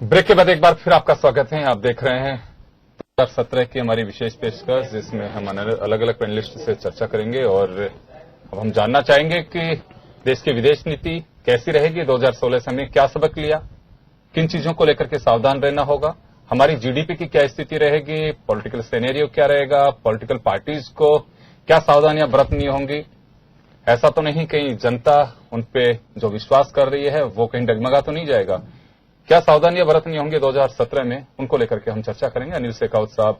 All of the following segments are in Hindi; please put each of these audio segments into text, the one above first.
ब्रेक के बाद एक बार फिर आपका स्वागत है। आप देख रहे हैं 2017 की हमारी विशेष पेशकश, जिसमें हम अलग अलग पैनलिस्ट से चर्चा करेंगे और अब हम जानना चाहेंगे कि देश की विदेश नीति कैसी रहेगी। 2016 से हमने क्या सबक लिया, किन चीजों को लेकर के सावधान रहना होगा, हमारी जीडीपी की क्या स्थिति रहेगी, पॉलिटिकल सिनेरियो क्या रहेगा, पॉलिटिकल पार्टीज को क्या सावधानियां बरतनी होंगी। ऐसा तो नहीं कहीं जनता उन पे जो विश्वास कर रही है वो कहीं डगमगा तो नहीं जाएगा। क्या सावधानियां बरतनी होंगी 2017 में, उनको लेकर के हम चर्चा करेंगे। अनिल शेखावत साहब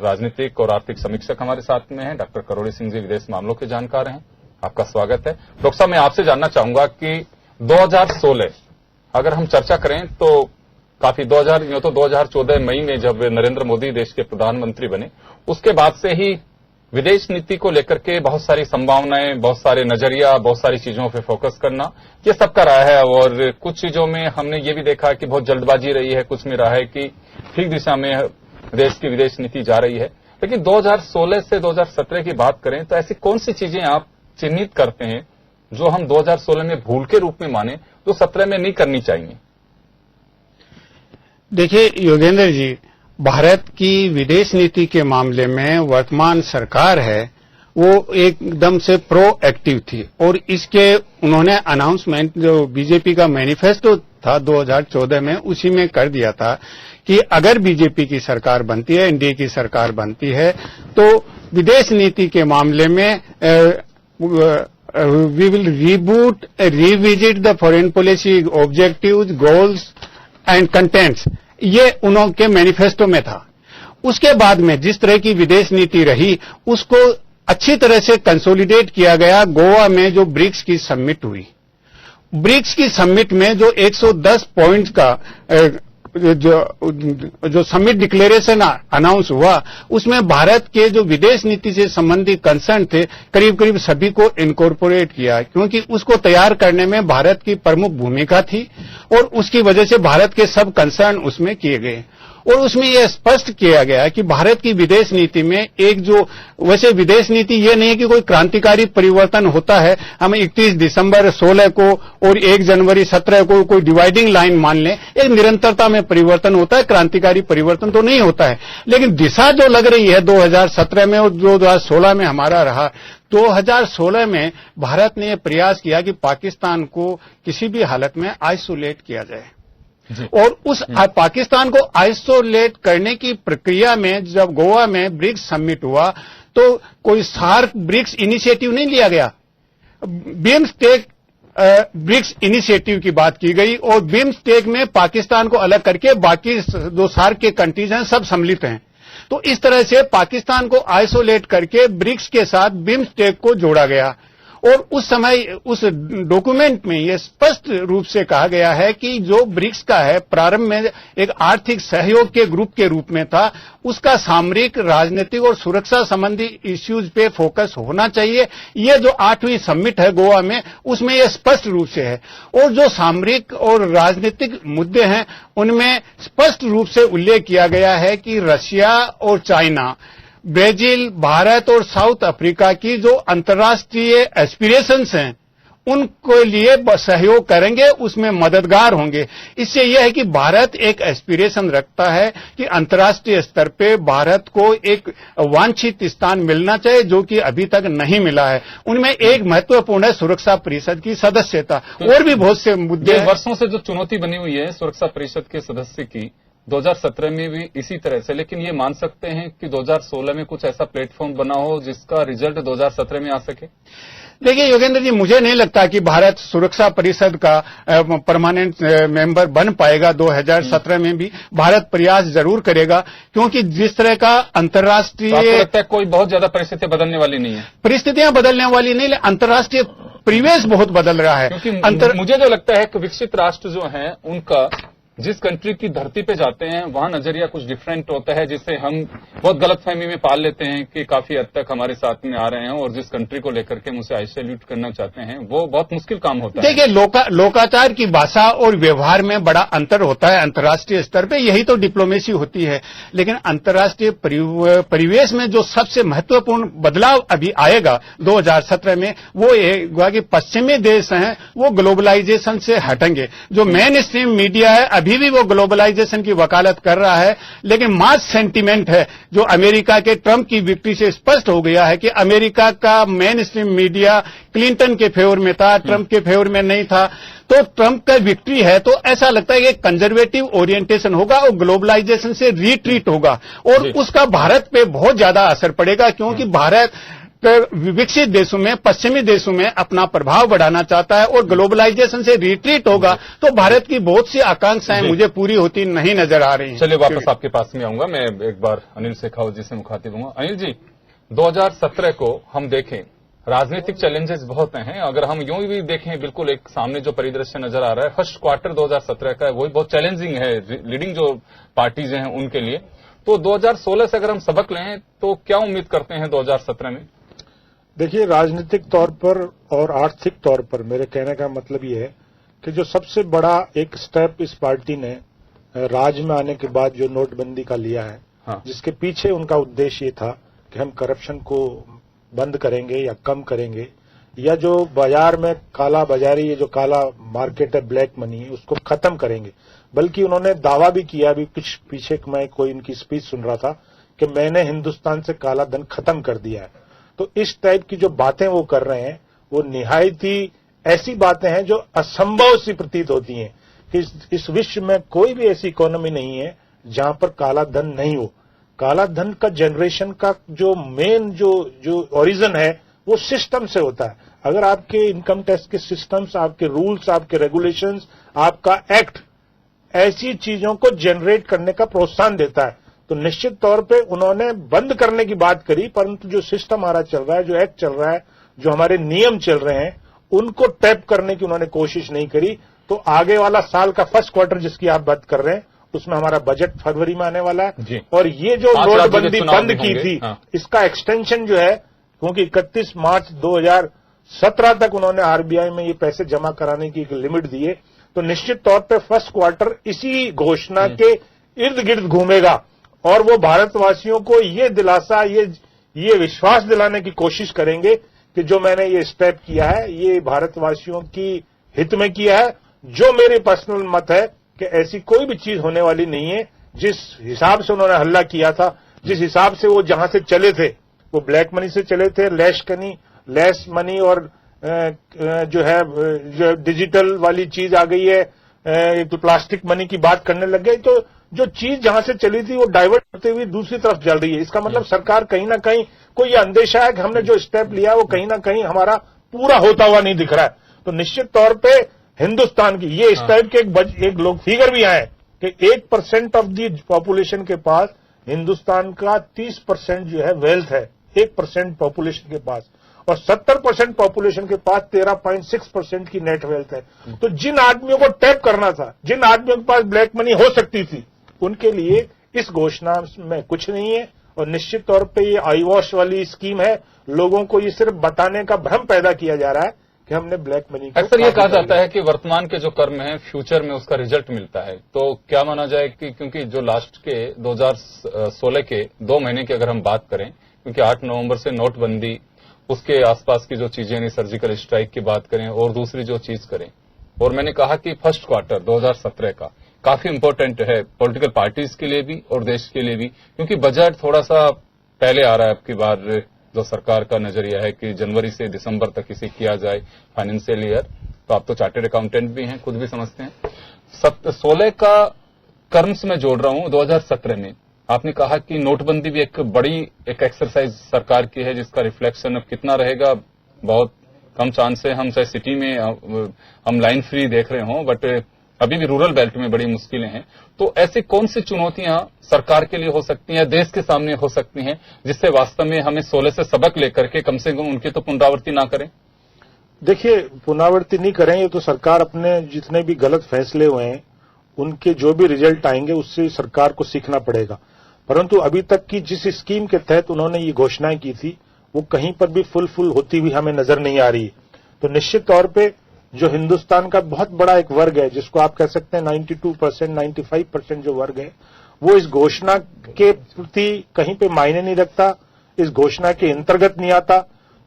राजनीतिक और आर्थिक समीक्षक हमारे साथ में हैं। डॉक्टर करोड़ी सिंह जी विदेश मामलों के जानकार हैं, आपका स्वागत है। डॉक्टर साहब, मैं आपसे जानना चाहूंगा कि 2016 अगर हम चर्चा करें तो काफी 2014 मई में जब नरेंद्र मोदी देश के प्रधानमंत्री बने, उसके बाद से ही विदेश नीति को लेकर के बहुत सारी संभावनाएं, बहुत सारे नजरिया, बहुत सारी चीजों पे फोकस करना, ये सबका रहा है। और कुछ चीजों में हमने ये भी देखा कि बहुत जल्दबाजी रही है, कुछ में रहा है कि ठीक दिशा में देश की विदेश नीति जा रही है। लेकिन 2016 से 2017 की बात करें तो ऐसी कौन सी चीजें आप चिन्हित करते हैं जो हम 2016 में भूल के रूप में माने, जो 17 में नहीं करनी चाहिए? देखिए योगेंद्र जी, भारत की विदेश नीति के मामले में वर्तमान सरकार है वो एकदम से प्रोएक्टिव थी और इसके उन्होंने अनाउंसमेंट जो बीजेपी का मैनिफेस्टो था 2014 में, उसी में कर दिया था कि अगर बीजेपी की सरकार बनती है, एनडीए की सरकार बनती है, तो विदेश नीति के मामले में we will reboot revisit the foreign policy objectives, goals and contents. ये उनके मैनिफेस्टो में था। उसके बाद में जिस तरह की विदेश नीति रही उसको अच्छी तरह से कंसोलिडेट किया गया। गोवा में जो ब्रिक्स की समिट हुई, ब्रिक्स की समिट में जो 110 पॉइंट्स का जो समिट डिक्लेरेशन अनाउंस हुआ, उसमें भारत के जो विदेश नीति से संबंधित कंसर्न थे करीब करीब सभी को इनकॉर्पोरेट किया, क्योंकि उसको तैयार करने में भारत की प्रमुख भूमिका थी और उसकी वजह से भारत के सब कंसर्न उसमें किए गए। और उसमें यह स्पष्ट किया गया कि भारत की विदेश नीति में एक जो वैसे विदेश नीति ये नहीं है कि कोई क्रांतिकारी परिवर्तन होता है, हम 31 दिसंबर 16 को और 1 जनवरी 17 को कोई डिवाइडिंग लाइन मान लें। एक निरंतरता में परिवर्तन होता है, क्रांतिकारी परिवर्तन तो नहीं होता है। लेकिन दिशा जो लग रही है 2017 में और 2016 में हमारा रहा, 2016 में भारत ने यह प्रयास किया कि पाकिस्तान को किसी भी हालत में आइसोलेट किया जाए। और उस पाकिस्तान को आइसोलेट करने की प्रक्रिया में जब गोवा में ब्रिक्स समिट हुआ तो कोई सार्क ब्रिक्स इनिशिएटिव नहीं लिया गया, बिम्स्टेक ब्रिक्स इनिशिएटिव की बात की गई और बिम्स्टेक में पाकिस्तान को अलग करके बाकी जो सार्क के कंट्रीज हैं सब सम्मिलित हैं। तो इस तरह से पाकिस्तान को आइसोलेट करके ब्रिक्स के साथ बिम्स्टेक को जोड़ा गया। और उस समय उस डॉक्यूमेंट में यह स्पष्ट रूप से कहा गया है कि जो ब्रिक्स का है प्रारंभ में एक आर्थिक सहयोग के ग्रुप के रूप में था, उसका सामरिक, राजनीतिक और सुरक्षा संबंधी इश्यूज पे फोकस होना चाहिए। ये जो 8वीं समिट है गोवा में, उसमें यह स्पष्ट रूप से है। और जो सामरिक और राजनीतिक मुद्दे हैं उनमें स्पष्ट रूप से उल्लेख किया गया है कि रशिया और चाइना, ब्राजील, भारत और साउथ अफ्रीका की जो अंतर्राष्ट्रीय एस्पिरेशंस हैं उनके लिए सहयोग करेंगे, उसमें मददगार होंगे। इससे यह है कि भारत एक एस्पिरेशन रखता है कि अंतर्राष्ट्रीय स्तर पे भारत को एक वांछित स्थान मिलना चाहिए जो कि अभी तक नहीं मिला है। उनमें एक महत्वपूर्ण है सुरक्षा परिषद की सदस्यता। और भी बहुत से मुद्दे वर्षों से जो चुनौती बनी हुई है सुरक्षा परिषद के सदस्य की, 2017 में भी इसी तरह से। लेकिन ये मान सकते हैं कि 2016 में कुछ ऐसा प्लेटफॉर्म बना हो जिसका रिजल्ट 2017 में आ सके? देखिए योगेंद्र जी, मुझे नहीं लगता कि भारत सुरक्षा परिषद का परमानेंट मेंबर बन पाएगा 2017 में भी। भारत प्रयास जरूर करेगा, क्योंकि जिस तरह का अंतर्राष्ट्रीय लगता है कोई बहुत ज्यादा परिस्थितियां बदलने वाली नहीं है। परिस्थितियां बदलने वाली नहीं, अंतर्राष्ट्रीय परिवेश बहुत बदल रहा है। क्योंकि मुझे जो लगता है कि विकसित राष्ट्र जो हैं उनका जिस कंट्री की धरती पे जाते हैं वहां नजरिया कुछ डिफरेंट होता है, जिसे हम बहुत गलतफहमी में पाल लेते हैं कि काफी हद तक हमारे साथ में आ रहे हैं और जिस कंट्री को लेकर के मुझे आइसोलेट करना चाहते हैं वो बहुत मुश्किल काम होता है। देखिए लोकाचार की भाषा और व्यवहार में बड़ा अंतर होता है अंतर्राष्ट्रीय स्तर पे, यही तो डिप्लोमेसी होती है। लेकिन अंतर्राष्ट्रीय परिवेश में जो सबसे महत्वपूर्ण बदलाव अभी आएगा 2017 में वो ये कि पश्चिमी देश हैं वो ग्लोबलाइजेशन से हटेंगे। जो मेन स्ट्रीम मीडिया है अभी भी वो ग्लोबलाइजेशन की वकालत कर रहा है, लेकिन मास सेंटीमेंट है जो अमेरिका के ट्रंप की विक्ट्री से स्पष्ट हो गया है कि अमेरिका का मेन स्ट्रीम मीडिया क्लिंटन के फेवर में था, ट्रंप के फेवर में नहीं था। तो ट्रंप का विक्ट्री है तो ऐसा लगता है कि कंजर्वेटिव ओरिएंटेशन होगा और ग्लोबलाइजेशन से रिट्रीट होगा और उसका भारत पे बहुत ज्यादा असर पड़ेगा, क्योंकि भारत विकसित देशों में, पश्चिमी देशों में अपना प्रभाव बढ़ाना चाहता है और ग्लोबलाइजेशन से रिट्रीट होगा तो भारत की बहुत सी आकांक्षाएं मुझे पूरी होती नहीं नजर आ रही हैं। चलिए वापस आपके पास में आऊंगा। मैं एक बार अनिल शेखावत जी से मुखातिब हूंगा। अनिल जी, 2017 को हम देखें, राजनीतिक चैलेंजेस बहुत हैं। अगर हम यूं भी देखें, बिल्कुल एक सामने जो परिदृश्य नजर आ रहा है, फर्स्ट क्वार्टर 2017 का वही बहुत चैलेंजिंग है लीडिंग जो पार्टीज हैं उनके लिए। तो 2016 से अगर हम सबक लें तो क्या उम्मीद करते हैं 2017 में? देखिए, राजनीतिक तौर पर और आर्थिक तौर पर मेरे कहने का मतलब ये है कि जो सबसे बड़ा एक स्टेप इस पार्टी ने राज में आने के बाद जो नोटबंदी का लिया है, हाँ। जिसके पीछे उनका उद्देश्य ये था कि हम करप्शन को बंद करेंगे या कम करेंगे, या जो बाजार में काला बाजारी, ये जो काला मार्केट है, ब्लैक मनी, उसको खत्म करेंगे। बल्कि उन्होंने दावा भी किया, अभी कुछ पीछे मैं कोई इनकी स्पीच सुन रहा था कि मैंने हिंदुस्तान से काला धन खत्म कर दिया है। तो इस टाइप की जो बातें वो कर रहे हैं वो निहायत ही ऐसी बातें हैं जो असंभव सी प्रतीत होती हैं कि इस विश्व में कोई भी ऐसी इकोनॉमी नहीं है जहां पर काला धन नहीं हो। काला धन का जनरेशन का जो मेन जो ओरिजिन है वो सिस्टम से होता है। अगर आपके इनकम टैक्स के सिस्टम्स, आपके रूल्स, आपके रेगुलेशंस, आपका एक्ट ऐसी चीजों को जनरेट करने का प्रोत्साहन देता है, तो निश्चित तौर पे उन्होंने बंद करने की बात करी, परंतु जो सिस्टम हमारा चल रहा है, जो एक्ट चल रहा है, जो हमारे नियम चल रहे हैं, उनको टैप करने की उन्होंने कोशिश नहीं करी। तो आगे वाला साल का फर्स्ट क्वार्टर जिसकी आप बात कर रहे हैं, उसमें हमारा बजट फरवरी में आने वाला है और ये जो नोटबंदी बंद की थी, इसका एक्सटेंशन जो है, क्योंकि 31 मार्च 2017 तक उन्होंने आरबीआई में ये पैसे जमा कराने की एक लिमिट दी है, तो निश्चित तौर पे फर्स्ट क्वार्टर इसी घोषणा के इर्द गिर्द घूमेगा और वो भारतवासियों को ये दिलासा, ये विश्वास दिलाने की कोशिश करेंगे कि जो मैंने ये स्टेप किया है ये भारतवासियों की हित में किया है। जो मेरे पर्सनल मत है कि ऐसी कोई भी चीज होने वाली नहीं है। जिस हिसाब से उन्होंने हल्ला किया था, जिस हिसाब से वो जहां से चले थे, वो ब्लैक मनी से चले थे, लेस मनी और जो है जो डिजिटल वाली चीज आ गई है, तो प्लास्टिक मनी की बात करने लग गए, तो जो चीज जहां से चली थी वो डाइवर्ट होते हुए दूसरी तरफ चल रही है। इसका मतलब सरकार कहीं ना कहीं को ये अंदेशा है कि हमने जो स्टेप लिया वो कहीं ना कहीं हमारा पूरा होता हुआ नहीं दिख रहा है। तो निश्चित तौर पे हिंदुस्तान की ये इस टाइप के एक लोग फिगर भी आए कि 8% ऑफ दी पॉपुलेशन के पास हिंदुस्तान का 30% जो है वेल्थ है, 1% पॉपुलेशन के पास, और 70% पॉपुलेशन के पास 13.6% की नेट वेल्थ है। तो जिन आदमियों को टैप करना था, जिन आदमियों के पास ब्लैक मनी हो सकती थी, उनके लिए इस घोषणा में कुछ नहीं है और निश्चित तौर पे ये आई वॉश वाली स्कीम है। लोगों को ये सिर्फ बताने का भ्रम पैदा किया जा रहा है कि हमने ब्लैक मनी को। अक्सर ये कहा जाता है कि वर्तमान के जो कर्म है फ्यूचर में उसका रिजल्ट मिलता है, तो क्या माना जाए कि क्योंकि जो लास्ट के 2016 के 2 महीने की अगर हम बात करें, क्योंकि 8 नवंबर से नोटबंदी, उसके आसपास की जो चीजें यानी सर्जिकल स्ट्राइक की बात करें और दूसरी जो चीज करें, और मैंने कहा कि फर्स्ट क्वार्टर 2017 का काफी इंपॉर्टेंट है पॉलिटिकल पार्टीज के लिए भी और देश के लिए भी, क्योंकि बजट थोड़ा सा पहले आ रहा है। अब की बार जो सरकार का नजरिया है कि जनवरी से दिसंबर तक इसे किया जाए फाइनेंशियल ईयर, तो आप तो चार्टर्ड अकाउंटेंट भी हैं, खुद भी समझते हैं। 16 का कर्म्स में जोड़ रहा हूं 2017 में आपने कहा कि नोटबंदी भी एक बड़ी एक्सरसाइज सरकार की है, जिसका रिफ्लेक्शन अब कितना रहेगा बहुत कम चांस है। हम चाहे सिटी में हम लाइन फ्री देख रहे हों, बट अभी भी रूरल बेल्ट में बड़ी मुश्किलें हैं। तो ऐसी कौन सी चुनौतियां सरकार के लिए हो सकती हैं, देश के सामने हो सकती हैं, जिससे वास्तव में हमें 16 से सबक लेकर के कम से कम उनकी तो पुनरावृत्ति ना करें? देखिए, पुनरावृत्ति नहीं करें, ये तो सरकार अपने जितने भी गलत फैसले हुए हैं उनके जो भी रिजल्ट आएंगे उससे सरकार को सीखना पड़ेगा। परंतु अभी तक की जिस स्कीम के तहत उन्होंने ये घोषणाएं की थी वो कहीं पर भी फुल होती हुई हमें नजर नहीं आ रही है। तो निश्चित तौर पे जो हिंदुस्तान का बहुत बड़ा एक वर्ग है, जिसको आप कह सकते हैं 92%, 95% जो वर्ग है, वो इस घोषणा के प्रति कहीं पे मायने नहीं रखता, इस घोषणा के अंतर्गत नहीं आता।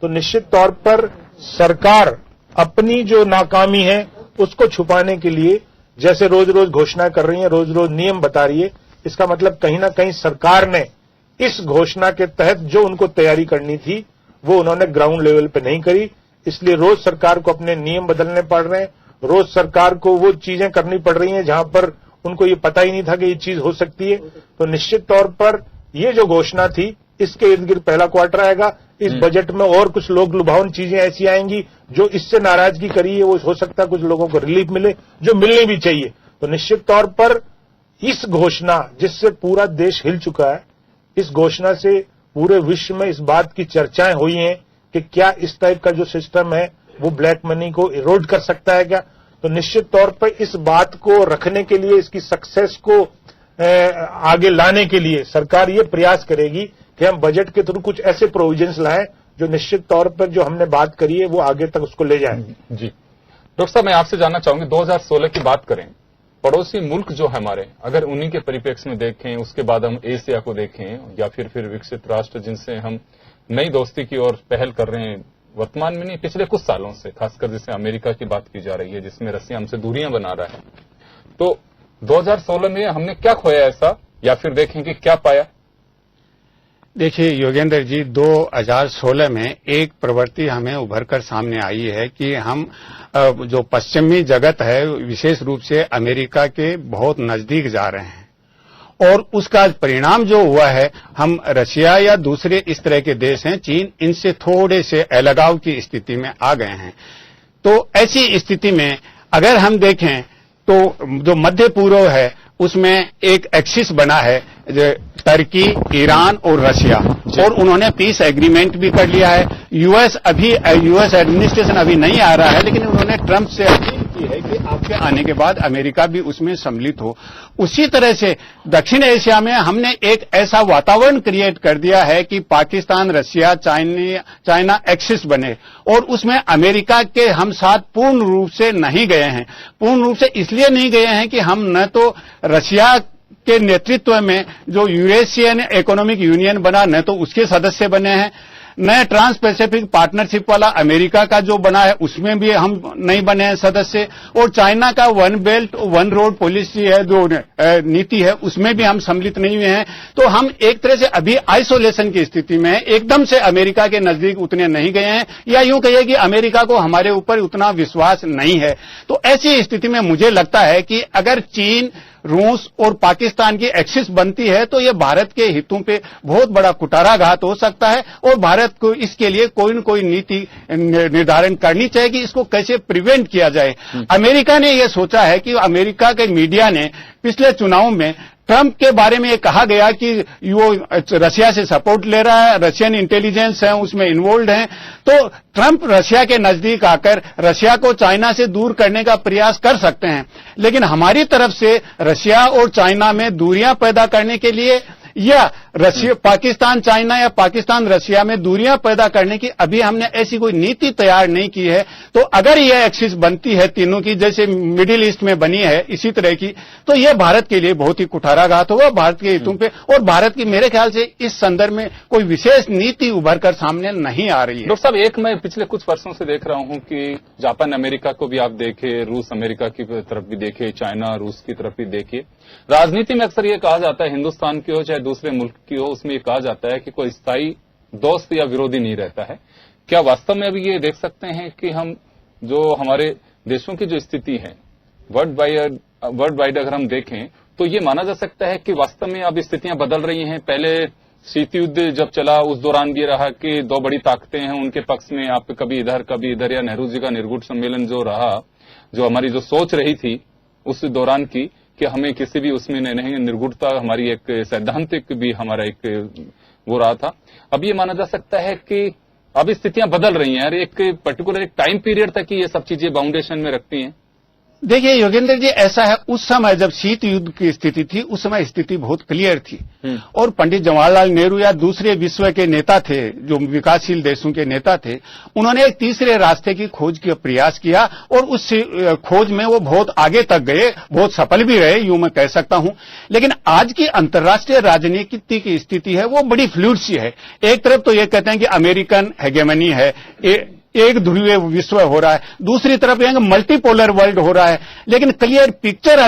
तो निश्चित तौर पर सरकार अपनी जो नाकामी है उसको छुपाने के लिए जैसे रोज रोज घोषणा कर रही है, रोज रोज नियम बता रही है, इसका मतलब कहीं ना कहीं सरकार ने इस घोषणा के तहत जो उनको तैयारी करनी थी वो उन्होंने ग्राउंड लेवल पे नहीं करी। इसलिए रोज सरकार को अपने नियम बदलने पड़ रहे हैं, रोज सरकार को वो चीजें करनी पड़ रही हैं जहां पर उनको ये पता ही नहीं था कि ये चीज हो सकती है। तो निश्चित तौर पर ये जो घोषणा थी इसके इर्द गिर्द पहला क्वार्टर आएगा। इस बजट में और कुछ लोग लुभावन चीजें ऐसी आएंगी जो इससे नाराजगी करी है, वो हो सकता है कुछ लोगों को रिलीफ मिले जो मिलनी भी चाहिए। तो निश्चित तौर पर इस घोषणा जिससे पूरा देश हिल चुका है, इस घोषणा से पूरे विश्व में इस बात की चर्चाएं हुई हैं कि क्या इस टाइप का जो सिस्टम है वो ब्लैक मनी को इरोड कर सकता है क्या। तो निश्चित तौर पर इस बात को रखने के लिए, इसकी सक्सेस को आगे लाने के लिए सरकार ये प्रयास करेगी कि हम बजट के थ्रू कुछ ऐसे प्रोविजंस लाएं जो निश्चित तौर पर जो हमने बात करी है वो आगे तक उसको ले जाएं। जी डॉक्टर साहब, मैं आपसे जानना चाहूंगी 2016 की बात करें, पड़ोसी मुल्क जो है हमारे, अगर उन्हीं के परिप्रेक्ष्य में देखें, उसके बाद हम एशिया को देखें या फिर विकसित राष्ट्र जिनसे हम नई दोस्ती की ओर पहल कर रहे हैं वर्तमान में नहीं पिछले कुछ सालों से, खासकर जैसे अमेरिका की बात की जा रही है जिसमें रसिया हमसे दूरियां बना रहा है, तो 2016 में हमने क्या खोया ऐसा या फिर देखें कि क्या पाया? देखिए योगेंद्र जी, 2016 में एक प्रवृत्ति हमें उभर कर सामने आई है कि हम जो पश्चिमी जगत है विशेष रूप से अमेरिका के बहुत नजदीक जा रहे हैं, और उसका परिणाम जो हुआ है, हम रशिया या दूसरे इस तरह के देश हैं चीन, इनसे थोड़े से अलगाव की स्थिति में आ गए हैं। तो ऐसी स्थिति में अगर हम देखें तो जो मध्य पूर्व है उसमें एक एक्सिस बना है, टर्की, ईरान और रशिया, और उन्होंने पीस एग्रीमेंट भी कर लिया है। यूएस एडमिनिस्ट्रेशन अभी नहीं आ रहा है, लेकिन उन्होंने ट्रंप से अपील की है कि आपके आने के बाद अमेरिका भी उसमें सम्मिलित हो। उसी तरह से दक्षिण एशिया में हमने एक ऐसा वातावरण क्रिएट कर दिया है कि पाकिस्तान, रशिया, चाइना एक्सिस बने, और उसमें अमेरिका के हम साथ पूर्ण रूप से नहीं गए हैं। पूर्ण रूप से इसलिए नहीं गए हैं कि हम न तो रशिया के नेतृत्व में जो यूरेशियन इकोनॉमिक यूनियन बना, न तो उसके सदस्य बने हैं, नए ट्रांस पैसिफिक पार्टनरशिप वाला अमेरिका का जो बना है उसमें भी हम नहीं बने हैं सदस्य, और चाइना का one belt one road policy है जो नीति है उसमें भी हम सम्मिलित नहीं हुए हैं। तो हम एक तरह से अभी आइसोलेशन की स्थिति में हैं, एकदम से अमेरिका के नजदीक उतने नहीं गए हैं, या यूं कहिए कि अमेरिका को हमारे ऊपर उतना विश्वास नहीं है। तो ऐसी स्थिति में मुझे लगता है कि अगर चीन, रूस और पाकिस्तान की एक्सिस बनती है तो ये भारत के हितों पे बहुत बड़ा कुठाराघात हो सकता है, और भारत को इसके लिए कोई न कोई नीति निर्धारण करनी चाहिए कि इसको कैसे प्रिवेंट किया जाए। अमेरिका ने यह सोचा है कि अमेरिका के मीडिया ने पिछले चुनाव में ट्रंप के बारे में कहा गया कि वो रशिया से सपोर्ट ले रहा है, रशियन इंटेलिजेंस है उसमें इन्वॉल्व है, तो ट्रंप रशिया के नजदीक आकर रशिया को चाइना से दूर करने का प्रयास कर सकते हैं। लेकिन हमारी तरफ से रशिया और चाइना में दूरियां पैदा करने के लिए या रशिया पाकिस्तान चाइना या पाकिस्तान रशिया में दूरियां पैदा करने की अभी हमने ऐसी कोई नीति तैयार नहीं की है। तो अगर यह एक्सिस बनती है तीनों की, जैसे मिडिल ईस्ट में बनी है इसी तरह की, तो यह भारत के लिए बहुत ही कुठाराघात होगा भारत के हितों पे, और भारत की मेरे ख्याल से इस संदर्भ में कोई विशेष नीति उभर कर सामने नहीं आ रही है। डॉक्टर साहब, एक मैं पिछले कुछ वर्षों से देख रहा हूं कि जापान अमेरिका को भी आप देखे, रूस अमेरिका की तरफ भी देखे, चाइना रूस की तरफ भी देखिए, राजनीति में अक्सर यह कहा जाता है, हिंदुस्तान की हो चाहे दूसरे मुल्क की हो, उसमें यह कहा जाता है कि कोई स्थायी दोस्त या विरोधी नहीं रहता है। क्या वास्तव में अभी ये देख सकते हैं कि हम जो हमारे देशों की जो स्थिति है वर्ल्ड वाइड अगर हम देखें तो ये माना जा सकता है कि वास्तव में अब स्थितियां बदल रही हैं? पहले शीत युद्ध जब चला उस दौरान ये रहा कि दो बड़ी ताकतें हैं उनके पक्ष में, आप कभी इधर, या नेहरू जी का निर्गुट सम्मेलन जो रहा, जो हमारी जो सोच रही थी उस दौरान की कि हमें किसी भी उसमें नहीं, निर्गुणता हमारी एक सैद्धांतिक भी हमारा एक वो रहा था। अब ये माना जा सकता है कि अब स्थितियां बदल रही हैं, एक पर्टिकुलर एक टाइम पीरियड तक ही ये सब चीजें बाउंडेशन में रखती हैं। देखिए योगेंद्र जी, ऐसा है, उस समय जब शीत युद्ध की स्थिति थी उस समय स्थिति बहुत क्लियर थी, और पंडित जवाहरलाल नेहरू या दूसरे विश्व के नेता थे जो विकासशील देशों के नेता थे, उन्होंने एक तीसरे रास्ते की खोज का प्रयास किया, और उस खोज में वो बहुत आगे तक गए, बहुत सफल भी रहे, यूं मैं कह सकता हूं। लेकिन आज की अंतर्राष्ट्रीय राजनीति की स्थिति है वो बड़ी फ्लूइड सी है। एक तरफ तो ये कहते हैं कि अमेरिकन हेगेमनी है, एक ध्रुवीय विश्व हो रहा है, दूसरी तरफ एक मल्टीपोलर वर्ल्ड हो रहा है, लेकिन क्लियर पिक्चर